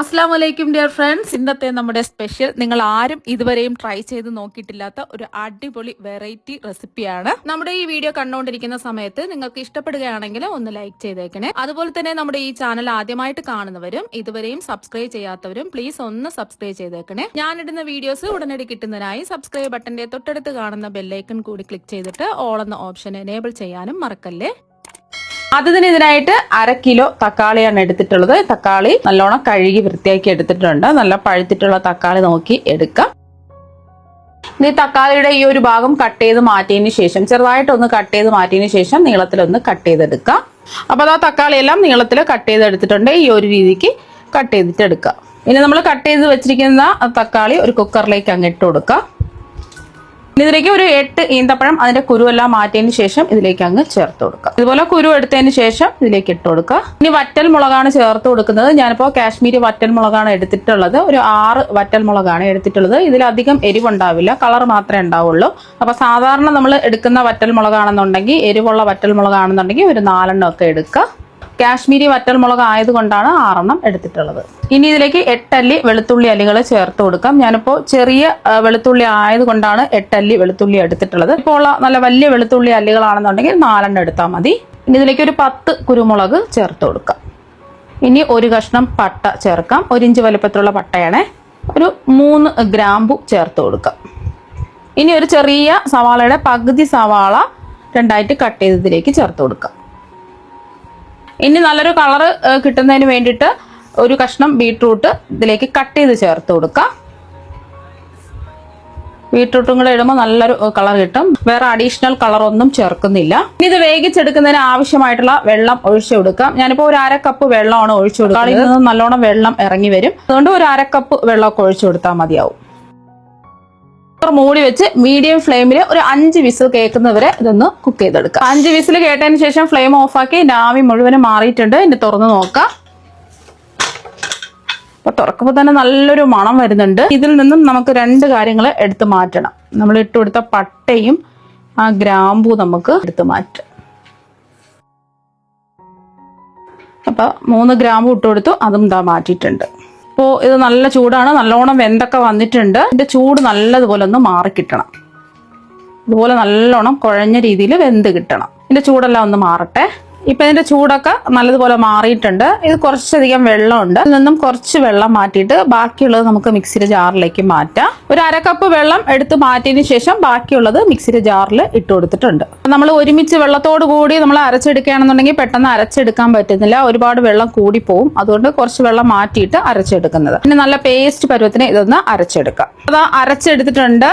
അസ്സലാമലൈക്കും dear friends. ഇന്നത്തെ നമ്മുടെ സ്പെഷ്യൽ നിങ്ങൾ ആരും ഇതുവരെയും ട്രൈ ചെയ്ത് നോക്കിയിട്ടില്ലാത്ത ഒരു അടിപൊളി വെറൈറ്റി റെസിപ്പിയാണ്. നമ്മുടെ ഈ വീഡിയോ കണ്ടുകൊണ്ടിരിക്കുന്ന സമയത്ത് നിങ്ങൾക്ക് ഇഷ്ടപ്പെടുകയാണെങ്കിൽ ഒന്ന് ലൈക്ക് ചെയ്തേക്കണേ. അതുപോലെ തന്നെ നമ്മുടെ ഈ ചാനൽ ആദ്യമായിട്ട് കാണുന്നവരും ഇതുവരെയും സബ്സ്ക്രൈബ് ചെയ്യാത്തവരും പ്ലീസ് ഒന്ന് സബ്സ്ക്രൈബ് ചെയ്തേക്കണേ. ഞാനിടുന്ന വീഡിയോസ് ഉടനടി കിട്ടുന്നതിനായി സബ്സ്ക്രൈബ് ബട്ടന്റെ തൊട്ടടുത്ത് കാണുന്ന ബെല്ലൈക്കൺ കൂടി ക്ലിക്ക് ചെയ്തിട്ട് ഓൾ എന്ന ഓപ്ഷൻ എനേബിൾ ചെയ്യാനും മറക്കല്ലേ. ഇതിനായിട്ട് 1/2 കിലോ തക്കാളിയാണ് എടുത്തിട്ടുള്ളത്. തക്കാളി നല്ലോണം കഴുകി വൃത്തിയാക്കി എടുത്തിട്ടുണ്ട്. നല്ല പഴുത്തിട്ടുള്ള തക്കാളി നോക്കി എടുക്കാം. ഇനി തക്കാളിയുടെ ഈ ഒരു ഭാഗം കട്ട് ചെയ്ത് മാറ്റിയതിന് ശേഷം ചെറുതായിട്ടൊന്ന് കട്ട് ചെയ്ത് മാറ്റിയതിന് ശേഷം നീളത്തിലൊന്ന് കട്ട് ചെയ്തെടുക്കാം. അപ്പോൾ തക്കാളി എല്ലാം നീളത്തിൽ കട്ട് ചെയ്തെടുത്തിട്ടുണ്ട്. ഈ ഒരു രീതിക്ക് കട്ട് ചെയ്തിട്ട് എടുക്കാം. ഇനി നമ്മൾ കട്ട് ചെയ്ത് വെച്ചിരിക്കുന്ന തക്കാളി ഒരു കുക്കറിലേക്ക് അങ്ങ് ഇട്ട് കൊടുക്കാം. ഇതിലേക്ക് ഒരു 8 ഈന്തപ്പഴം അതിന്റെ കുരുവെല്ലാം മാറ്റിയതിന് ശേഷം ഇതിലേക്ക് അങ്ങ് ചേർത്ത് കൊടുക്കുക. ഇതുപോലെ കുരു എടുത്തതിന് ശേഷം ഇതിലേക്ക് ഇട്ട് കൊടുക്കുക. ഇനി വറ്റൽ മുളകാണ് ചേർത്ത് കൊടുക്കുന്നത്. ഞാനിപ്പോൾ കാശ്മീരി വറ്റൽ മുളകാണ് എടുത്തിട്ടുള്ളത്. ഒരു 6 വറ്റൽ മുളകാണ് എടുത്തിട്ടുള്ളത്. ഇതിലധികം എരിവുണ്ടാവില്ല, കളർ മാത്രമേ ഉണ്ടാവുള്ളൂ. അപ്പൊ സാധാരണ നമ്മൾ എടുക്കുന്ന വറ്റൽ മുളകാണെന്നുണ്ടെങ്കിൽ, എരിവുള്ള വറ്റൽ മുളകാണെന്നുണ്ടെങ്കിൽ ഒരു 4 ഒക്കെ എടുക്കുക. കാശ്മീരി വറ്റൽമുളക് ആയതുകൊണ്ടാണ് 6 എടുത്തിട്ടുള്ളത്. ഇനി ഇതിലേക്ക് 8 അല്ലി വെളുത്തുള്ളി അല്ലികൾ ചേർത്ത് കൊടുക്കാം. ഞാനിപ്പോൾ ചെറിയ വെളുത്തുള്ളി ആയതുകൊണ്ടാണ് 8 അല്ലി വെളുത്തുള്ളി എടുത്തിട്ടുള്ളത്. ഇപ്പോൾ നല്ല വലിയ വെളുത്തുള്ളി അല്ലികളാണെന്നുണ്ടെങ്കിൽ 4 എടുത്താൽ മതി. ഇനി ഇതിലേക്ക് ഒരു 10 കുരുമുളക് ചേർത്ത് കൊടുക്കാം. ഇനി ഒരു കഷ്ണം പട്ട ചേർക്കാം. 1 ഇഞ്ച് വലുപ്പത്തിലുള്ള പട്ടയാണ്. ഒരു 3 ഗ്രാമ്പു ചേർത്ത് കൊടുക്കാം. ഇനി ഒരു ചെറിയ സവാളയുടെ പകുതി സവാള 2ആയിട്ട് കട്ട് ചെയ്തതിലേക്ക് ചേർത്ത് കൊടുക്കാം. ഇനി നല്ലൊരു കളർ കിട്ടുന്നതിന് വേണ്ടിയിട്ട് ഒരു കഷ്ണം ബീട്രൂട്ട് ഇതിലേക്ക് കട്ട് ചെയ്ത് ചേർത്ത് കൊടുക്കാം. ബീട്രൂട്ടും കൂടെ ഇടുമ്പോൾ നല്ലൊരു കളർ കിട്ടും. വേറെ അഡീഷണൽ കളർ ഒന്നും ചേർക്കുന്നില്ല. ഇനി ഇത് വേവിച്ചെടുക്കുന്നതിന് ആവശ്യമായിട്ടുള്ള വെള്ളം ഒഴിച്ചു കൊടുക്കാം. ഞാനിപ്പോൾ ഒരു 1/2 കപ്പ് വെള്ളമാണ് ഒഴിച്ചു കൊടുക്കുക. കളിയിൽ നിന്ന് നല്ലോണം വെള്ളം ഇറങ്ങി വരും. അതുകൊണ്ട് ഒരു 1/2 കപ്പ് വെള്ളമൊക്കെ ഒഴിച്ചു കൊടുത്താൽ മതിയാവും. മൂടി വെച്ച് മീഡിയം ഫ്ലെയിമിൽ ഒരു 5 വിസിൽ കേൾക്കുന്നവരെ ഇതൊന്ന് കുക്ക് ചെയ്തെടുക്കാം. 5 വിസിൽ കേട്ടതിന് ശേഷം ഫ്ലെയിം ഓഫാക്കി ആവി മുഴുവനും മാറിയിട്ടുണ്ട്. ഇനി തുറന്ന് നോക്കാം. അപ്പൊ തുറക്കുമ്പോൾ തന്നെ നല്ലൊരു മണം വരുന്നുണ്ട്. ഇതിൽ നിന്നും നമുക്ക് 2 കാര്യങ്ങൾ എടുത്ത് മാറ്റണം. നമ്മൾ ഇട്ട് കൊടുത്ത പട്ടയും ആ ഗ്രാമ്പൂ നമുക്ക് എടുത്ത് മാറ്റാം. അപ്പൊ 3 ഗ്രാമ്പൂ ഇട്ട് കൊടുത്തു. അതും ഇതാ മാറ്റിയിട്ടുണ്ട്. അപ്പോൾ ഇത് നല്ല ചൂടാണ്. നല്ലോണം വെന്തൊക്കെ വന്നിട്ടുണ്ട്. ഇതിന്റെ ചൂട് നല്ലതുപോലെ ഒന്ന് മാറിക്കിട്ടണം. ഇതുപോലെ നല്ലോണം കുഴഞ്ഞ രീതിയിൽ വെന്ത് കിട്ടണം. ഇതിന്റെ ചൂടെല്ലാം ഒന്ന് മാറട്ടെ. ഇപ്പൊ ഇതിന്റെ ചൂടൊക്കെ നല്ലതുപോലെ മാറിയിട്ടുണ്ട്. ഇത് കുറച്ചധികം വെള്ളമുണ്ട്. ഇതിൽ നിന്നും കുറച്ച് വെള്ളം മാറ്റിയിട്ട് ബാക്കിയുള്ളത് നമുക്ക് മിക്സിയുടെ ജാറിലേക്ക് മാറ്റാം. ഒരു 1/2 കപ്പ് വെള്ളം എടുത്ത് മാറ്റിയതിന് ശേഷം ബാക്കിയുള്ളത് മിക്സിയുടെ ജാറിൽ ഇട്ട് കൊടുത്തിട്ടുണ്ട്. നമ്മൾ ഒരുമിച്ച് വെള്ളത്തോട് കൂടി നമ്മൾ അരച്ചെടുക്കുകയാണെന്നുണ്ടെങ്കിൽ പെട്ടെന്ന് അരച്ചെടുക്കാൻ പറ്റുന്നില്ല. ഒരുപാട് വെള്ളം കൂടി പോവും. അതുകൊണ്ട് കുറച്ച് വെള്ളം മാറ്റിയിട്ട് അരച്ചെടുക്കുന്നത്. പിന്നെ നല്ല പേസ്റ്റ് പരുവത്തിന് ഇതൊന്ന് അരച്ചെടുക്കാം. അത് അരച്ചെടുത്തിട്ടുണ്ട്.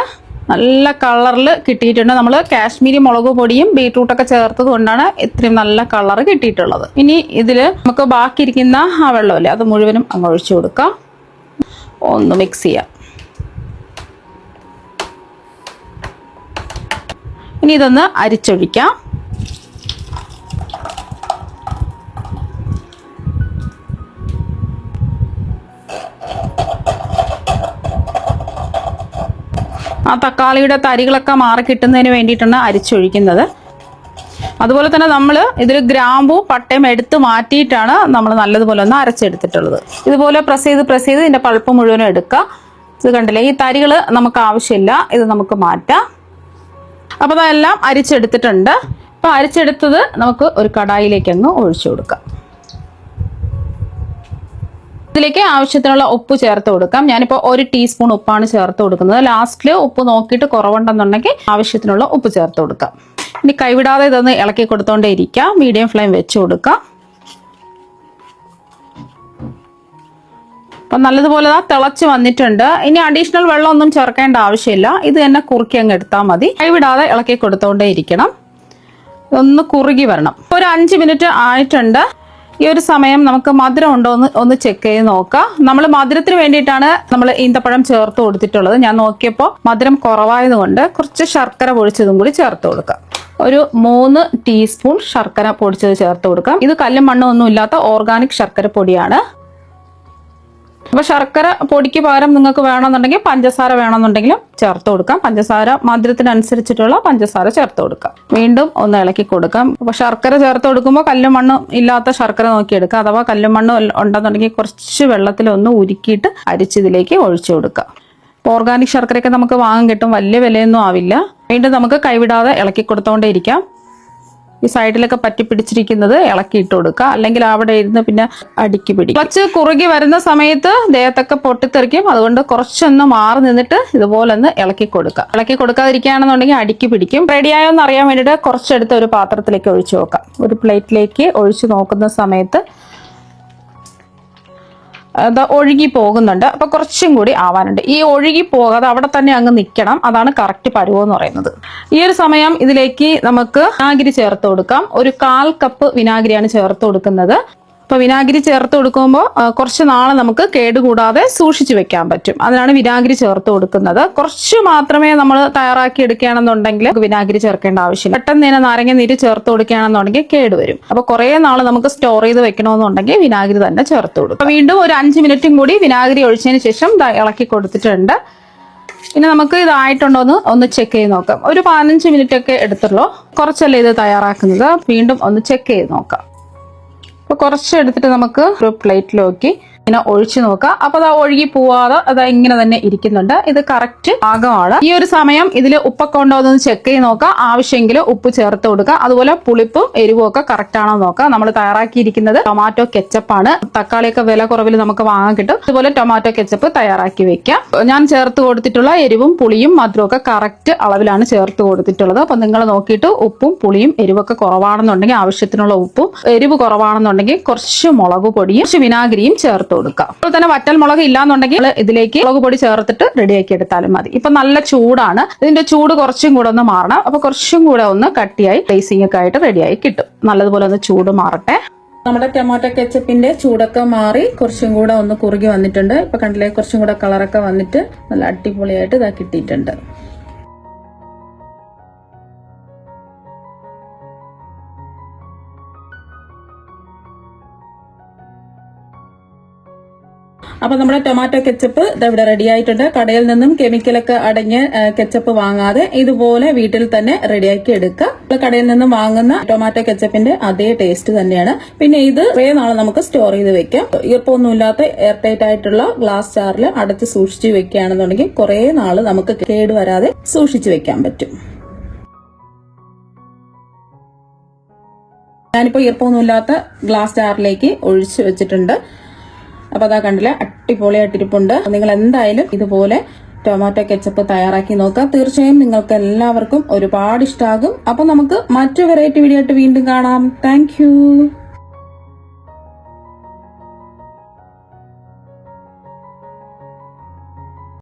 നല്ല കളറിൽ കിട്ടിയിട്ടുണ്ട്. നമ്മൾ കാശ്മീരി മുളക് പൊടിയും ബീട്രൂട്ടൊക്കെ ചേർത്തത് കൊണ്ടാണ് ഇത്രയും നല്ല കളർ കിട്ടിയിട്ടുള്ളത്. ഇനി ഇതിൽ നമുക്ക് ബാക്കിയിരിക്കുന്ന ആ വെള്ളമില്ലേ അത് മുഴുവനും അങ്ങ് ഒഴിച്ചു കൊടുക്കാം. ഒന്ന് മിക്സ് ചെയ്യാം. ഇനി ഇതൊന്ന് അരിച്ചൊഴിക്കാം. ആ തക്കാളിയുടെ തരികളൊക്കെ മാറി കിട്ടുന്നതിന് വേണ്ടിയിട്ടാണ് അരിച്ചൊഴിക്കുന്നത്. അതുപോലെ തന്നെ നമ്മൾ ഇതിൽ ഗ്രാമ്പൂ പട്ടയും എടുത്ത് മാറ്റിയിട്ടാണ് നമ്മൾ നല്ലതുപോലെ ഒന്ന് അരച്ചെടുത്തിട്ടുള്ളത്. ഇതുപോലെ പ്രസ് ചെയ്ത് ഇതിന്റെ പൾപ്പ് മുഴുവനും എടുക്കുക. ഇത് കണ്ടില്ലേ, ഈ തരികൾ നമുക്ക് ആവശ്യമില്ല. ഇത് നമുക്ക് മാറ്റാം. അപ്പോൾ അതെല്ലാം അരിച്ചെടുത്തിട്ടുണ്ട്. അപ്പോൾ അരിച്ചെടുത്തത് നമുക്ക് ഒരു കടായിലേക്ക് അങ്ങ് ഒഴിച്ചു കൊടുക്കാം. ഇതിലേക്ക് ആവശ്യത്തിനുള്ള ഉപ്പ് ചേർത്ത് കൊടുക്കാം. ഞാനിപ്പോൾ 1 ടീസ്പൂൺ ഉപ്പാണ് ചേർത്ത് കൊടുക്കുന്നത്. ലാസ്റ്റിൽ ഉപ്പ് നോക്കിയിട്ട് കുറവുണ്ടെന്നുണ്ടെങ്കിൽ ആവശ്യത്തിനുള്ള ഉപ്പ് ചേർത്ത് കൊടുക്കാം. ഇനി കൈവിടാതെ ഇതൊന്ന് ഇളക്കി കൊടുത്തോണ്ടേ ഇരിക്കാം. മീഡിയം ഫ്ലെയിം വെച്ച് കൊടുക്കാം. അപ്പം നല്ലതുപോലെ തിളച്ച് വന്നിട്ടുണ്ട്. ഇനി അഡീഷണൽ വെള്ളം ഒന്നും ചേർക്കേണ്ട ആവശ്യമില്ല. ഇത് തന്നെ കുറുക്കി അങ്ങ് എടുത്താൽ മതി. കൈവിടാതെ ഇളക്കി കൊടുത്തോണ്ടേ ഇരിക്കണം. ഒന്ന് കുറുകി വരണം. ഒരു 5 മിനിറ്റ് ആയിട്ടുണ്ട്. ഈ ഒരു സമയം നമുക്ക് മധുരം ഉണ്ടോ ഒന്ന് ചെക്ക് ചെയ്ത് നോക്കാം. നമ്മൾ മധുരത്തിന് വേണ്ടിയിട്ടാണ് നമ്മൾ ഈന്തപ്പഴം ചേർത്ത് കൊടുത്തിട്ടുള്ളത്. ഞാൻ നോക്കിയപ്പോൾ മധുരം കുറവായതുകൊണ്ട് കുറച്ച് ശർക്കര പൊടിച്ചതും കൂടി ചേർത്ത് കൊടുക്കാം. ഒരു 3 ടീസ്പൂൺ ശർക്കര പൊടിച്ചത് ചേർത്ത് കൊടുക്കാം. ഇത് കല്ലും മണ്ണും ഒന്നും ഇല്ലാത്ത ഓർഗാനിക് ശർക്കര പൊടിയാണ്. അപ്പോൾ ശർക്കര പൊടിക്ക് പകരം നിങ്ങൾക്ക് വേണമെന്നുണ്ടെങ്കിൽ പഞ്ചസാര വേണമെന്നുണ്ടെങ്കിലും ചേർത്ത് കൊടുക്കാം. പഞ്ചസാര മധുരത്തിനനുസരിച്ചിട്ടുള്ള പഞ്ചസാര ചേർത്ത് കൊടുക്കാം. വീണ്ടും ഒന്ന് ഇളക്കി കൊടുക്കാം. അപ്പോൾ ശർക്കര ചേർത്ത് കൊടുക്കുമ്പോൾ കല്ലും മണ്ണും ഇല്ലാത്ത ശർക്കര നോക്കിയെടുക്കുക. അഥവാ കല്ലും മണ്ണും ഉണ്ടെന്നുണ്ടെങ്കിൽ കുറച്ച് വെള്ളത്തിലൊന്ന് ഉരുക്കിയിട്ട് അരിച്ചിതിലേക്ക് ഒഴിച്ചു കൊടുക്കുക. ഓർഗാനിക് ശർക്കരയൊക്കെ നമുക്ക് വാങ്ങാൻ കിട്ടും, വലിയ വിലയൊന്നും ആവില്ല. വീണ്ടും നമുക്ക് കൈവിടാതെ ഇളക്കി കൊടുത്തോണ്ടേ ഇരിക്കാം. ഈ സൈഡിലൊക്കെ പറ്റി പിടിച്ചിരിക്കുന്നത് ഇളക്കിയിട്ട് കൊടുക്കുക, അല്ലെങ്കിൽ അവിടെ ഇരുന്ന് പിന്നെ അടുക്കി പിടിക്കും. കുറച്ച് കുറുകി വരുന്ന സമയത്ത് ദേഹത്തൊക്കെ പൊട്ടിത്തെറിക്കും. അതുകൊണ്ട് കുറച്ചൊന്ന് മാറി നിന്നിട്ട് ഇതുപോലെ ഒന്ന് ഇളക്കി കൊടുക്കുക. ഇളക്കി കൊടുക്കാതിരിക്കുകയാണെന്നുണ്ടെങ്കിൽ അടുക്കി പിടിക്കും. റെഡിയായോ എന്ന് അറിയാൻ വേണ്ടിയിട്ട് കുറച്ചെടുത്ത് ഒരു പാത്രത്തിലേക്ക് ഒഴിച്ചു നോക്കാം. ഒരു പ്ലേറ്റിലേക്ക് ഒഴിച്ചു നോക്കുന്ന സമയത്ത് അത് ഒഴുകി പോകുന്നുണ്ട്. അപ്പൊ കുറച്ചും കൂടി ആവാനുണ്ട്. ഈ ഒഴുകി പോകാതെ അവിടെ തന്നെ അങ്ങ് നിൽക്കണം. അതാണ് കറക്റ്റ് പരുവം എന്ന് പറയുന്നത്. ഈ ഒരു സമയം ഇതിലേക്ക് നമുക്ക് വിനാഗിരി ചേർത്ത് കൊടുക്കാം. ഒരു 1/4 കപ്പ് വിനാഗിരിയാണ് ചേർത്ത് കൊടുക്കുന്നത്. അപ്പൊ വിനാഗിരി ചേർത്ത് കൊടുക്കുമ്പോൾ കുറച്ച് നാളെ നമുക്ക് കേടുകൂടാതെ സൂക്ഷിച്ചു വെക്കാൻ പറ്റും. അതിനാണ് വിനാഗിരി ചേർത്ത് കൊടുക്കുന്നത്. കുറച്ച് മാത്രമേ നമ്മൾ തയ്യാറാക്കി എടുക്കുകയാണെന്നുണ്ടെങ്കിൽ വിനാഗിരി ചേർക്കേണ്ട ആവശ്യമില്ല. പെട്ടെന്ന് തന്നെ നാരങ്ങ നീര് ചേർത്ത് കൊടുക്കുകയാണെന്നുണ്ടെങ്കിൽ കേടുവരും. അപ്പൊ കുറെ നാൾ നമുക്ക് സ്റ്റോർ ചെയ്ത് വെക്കണമെന്നുണ്ടെങ്കിൽ വിനാഗിരി തന്നെ ചേർത്ത് കൊടുക്കും. വീണ്ടും ഒരു 5 മിനിറ്റും കൂടി വിനാഗിരി ഒഴിച്ചതിന് ശേഷം ഇളക്കി കൊടുത്തിട്ടുണ്ട്. ഇനി നമുക്ക് ഇതായിട്ടുണ്ടോ ഒന്ന് ചെക്ക് ചെയ്ത് നോക്കാം. ഒരു 15 മിനിറ്റ് ഒക്കെ എടുത്തുള്ളൂ. കുറച്ചല്ലേ ഇത് തയ്യാറാക്കുന്നത്. വീണ്ടും ഒന്ന് ചെക്ക് ചെയ്ത് നോക്കാം. അപ്പോൾ കുറച്ച് എടുത്തിട്ട് നമുക്ക് ഒരു പ്ലേറ്റിലേക്ക് ഇങ്ങനെ ഒഴിച്ചു നോക്കാം. അപ്പൊ അത് ഒഴുകി പോവാതെ അത് ഇങ്ങനെ തന്നെ ഇരിക്കുന്നുണ്ട്. ഇത് കറക്റ്റ് പാകമാണ്. ഈ ഒരു സമയം ഇതിൽ ഉപ്പൊക്കെ ഉണ്ടോ എന്ന് ചെക്ക് ചെയ്ത് നോക്കാം. ആവശ്യമെങ്കിൽ ഉപ്പ് ചേർത്ത് കൊടുക്കുക. അതുപോലെ പുളിപ്പും എരിവും ഒക്കെ കറക്റ്റ് ആണോ നോക്കാം. നമ്മൾ തയ്യാറാക്കിയിരിക്കുന്നത് ടൊമാറ്റോ കെച്ചപ്പാണ്. തക്കാളിയൊക്കെ വില കുറവിൽ നമുക്ക് വാങ്ങാൻ കിട്ടും. അതുപോലെ ടൊമാറ്റോ കെച്ചപ്പ് തയ്യാറാക്കി വെക്കാം. ഞാൻ ചേർത്ത് കൊടുത്തിട്ടുള്ള എരിവും പുളിയും മധുരവും ഒക്കെ കറക്റ്റ് അളവിലാണ് ചേർത്ത് കൊടുത്തിട്ടുള്ളത്. അപ്പൊ നിങ്ങൾ നോക്കിയിട്ട് ഉപ്പും പുളിയും എരിവൊക്കെ കുറവാണെന്നുണ്ടെങ്കിൽ ആവശ്യത്തിനുള്ള ഉപ്പും, എരിവ് കുറവാണെന്നുണ്ടെങ്കിൽ കുറച്ച് മുളക് പൊടിയും കുറച്ച് വിനാഗിരിയും ചേർത്ത് കൊടുക്കുക. അപ്പോൾ തന്നെ വറ്റൽ മുളക് ഇല്ലാന്നുണ്ടെങ്കിൽ ഇതിലേക്ക് മുളക് പൊടി ചേർത്തിട്ട് റെഡിയാക്കി എടുത്താലും മതി. ഇപ്പൊ നല്ല ചൂടാണ്. ഇതിന്റെ ചൂട് കുറച്ചും കൂടെ ഒന്ന് മാറണം. അപ്പൊ കുറച്ചും കൂടെ ഒന്ന് കട്ടിയായി ഗ്ലേസിംഗ് ഒക്കെ ആയിട്ട് റെഡിയായി കിട്ടും. നല്ലതുപോലെ ഒന്ന് ചൂട് മാറട്ടെ. നമ്മുടെ ടൊമാറ്റോ കെച്ചപ്പിന്റെ ചൂടൊക്കെ മാറി കുറച്ചും കൂടെ ഒന്ന് കുറുകി വന്നിട്ടുണ്ട്. ഇപ്പൊ കണ്ടില്ലേ, കുറച്ചും കൂടെ കളറൊക്കെ വന്നിട്ട് നല്ല അടിപൊളിയായിട്ട് ഇതാ കിട്ടിയിട്ടുണ്ട്. അപ്പൊ നമ്മുടെ ടൊമാറ്റോ കെച്ചപ്പ് ഇവിടെ റെഡി ആയിട്ടുണ്ട്. കടയിൽ നിന്നും കെമിക്കലൊക്കെ അടങ്ങിയ കെച്ചപ്പ് വാങ്ങാതെ ഇതുപോലെ വീട്ടിൽ തന്നെ റെഡിയാക്കി എടുക്കുക. കടയിൽ നിന്നും വാങ്ങുന്ന ടൊമാറ്റോ കെച്ചപ്പിന്റെ അതേ ടേസ്റ്റ് തന്നെയാണ്. പിന്നെ ഇത് കുറേ നാൾ നമുക്ക് സ്റ്റോർ ചെയ്ത് വെക്കാം. ഈർപ്പൊന്നുമില്ലാത്ത എയർ ടൈറ്റ് ആയിട്ടുള്ള ഗ്ലാസ് ജാറിൽ അടച്ച് സൂക്ഷിച്ചു വെക്കുകയാണെന്നുണ്ടെങ്കിൽ കുറേ നാൾ നമുക്ക് കേടുവരാതെ സൂക്ഷിച്ചു വെക്കാൻ പറ്റും. ഞാനിപ്പോ ഈർപ്പൊന്നുമില്ലാത്ത ഗ്ലാസ് ജാറിലേക്ക് ഒഴിച്ചു വെച്ചിട്ടുണ്ട്. അപ്പൊ അതാ കണ്ടില്ലേ, അടിപൊളിയായിട്ടിരിപ്പുണ്ട്. നിങ്ങൾ എന്തായാലും ഇതുപോലെ ടൊമാറ്റോ കെച്ചപ്പ് തയ്യാറാക്കി നോക്കാം. തീർച്ചയായും നിങ്ങൾക്ക് എല്ലാവർക്കും ഒരുപാട് ഇഷ്ടമാകും. അപ്പൊ നമുക്ക് മറ്റു വെറൈറ്റി വീഡിയോ ആയിട്ട് വീണ്ടും കാണാം. താങ്ക്